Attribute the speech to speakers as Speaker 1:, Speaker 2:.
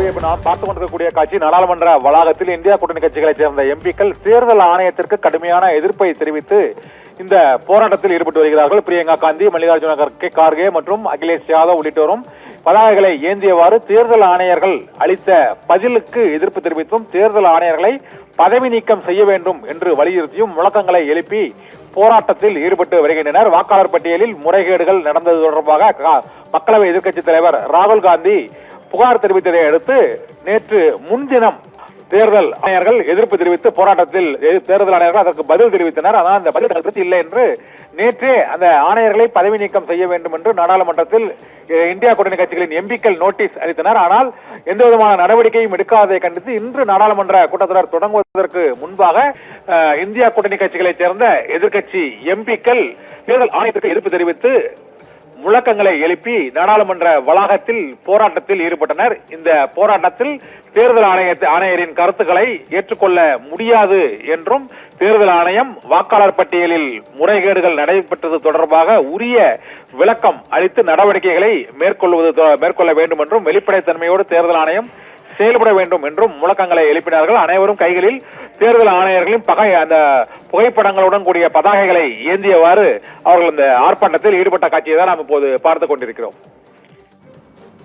Speaker 1: இப்ப நாம் பார்த்துக் கொண்டிருக்கக்கூடிய காட்சி நாடாளுமன்ற வளாகத்தில் இந்தியா கூட்டணி கட்சிகளைச் சேர்ந்த எம்பிக்கள் தேர்தல் ஆணையத்திற்கு கடுமையான எதிர்ப்பை தெரிவித்து இந்த போராட்டத்தில் ஈடுபட்டு வருகிறார்கள். பிரியங்கா காந்தி, மல்லிகார்ஜுன கார்கே மற்றும் அகிலேஷ் யாதவ் உள்ளிட்டோரும் பதாகைகளை ஏந்தியவாறு தேர்தல் ஆணையர்கள் அளித்த பதிலுக்கு எதிர்ப்பு தெரிவித்தும் தேர்தல் ஆணையர்களை பதவி நீக்கம் செய்ய வேண்டும் என்று வலியுறுத்தியும் முழக்கங்களை எழுப்பி போராட்டத்தில் ஈடுபட்டு வருகின்றனர். வாக்காளர் பட்டியலில் முறைகேடுகள் நடந்தது தொடர்பாக மக்களவை எதிர்க்கட்சித் தலைவர் ராகுல் காந்தி புகார் தெரிவித்ததை அடுத்து நேற்று முன்தினம் தேர்தல் ஆணையர்கள் எதிர்ப்பு தெரிவித்து போராட்டத்தில் தேர்தல் ஆணையர்கள் அதற்கு பதில் தெரிவித்தனர். ஆனால் அந்த பதில் திருப்தி இல்லை என்று நேற்றே அந்த ஆணையர்களை பதவி நீக்கம் செய்ய வேண்டும் என்று நாடாளுமன்றத்தில் இந்தியா கூட்டணி கட்சிகளின் எம்பிக்கள் நோட்டீஸ் அளித்தனர். ஆனால் எந்த விதமான நடவடிக்கையும் எடுக்காததை கண்டித்து இன்று நாடாளுமன்ற கூட்டத்தொடர் தொடங்குவதற்கு முன்பாக இந்தியா கூட்டணி கட்சிகளைச் சேர்ந்த எதிர்க்கட்சி எம்பிக்கள் தேர்தல் ஆணையத்திற்கு எதிர்ப்பு தெரிவித்து முழக்கங்களை எழுப்பி நாடாளுமன்ற வளாகத்தில் போராட்டத்தில் ஈடுபட்டனர். இந்த போராட்டத்தில் தேர்தல் ஆணையரின் கருத்துக்களை ஏற்றுக்கொள்ள முடியாது என்றும் தேர்தல் ஆணையம் வாக்காளர் பட்டியலில் முறைகேடுகள் நடைபெற்றது தொடர்பாக உரிய விளக்கம் அளித்து நடவடிக்கைகளை மேற்கொள்ள வேண்டும் என்றும் வெளிப்படைத்தன்மையோடு தேர்தல் ஆணையம் செயல்பட வேண்டும் என்றும் முழக்கங்களை எழுப்பினார்கள். அனைவரும் கைகளில் தேர்தல் ஆணையர்களின் அந்த புகைப்படங்களுடன் கூடிய பதாகைகளை ஏந்தியவாறு அவர்கள் இந்த ஆர்ப்பாட்டத்தில் ஈடுபட்ட காட்சியை தான் நாம் இப்போது பார்த்துக் கொண்டிருக்கிறோம்.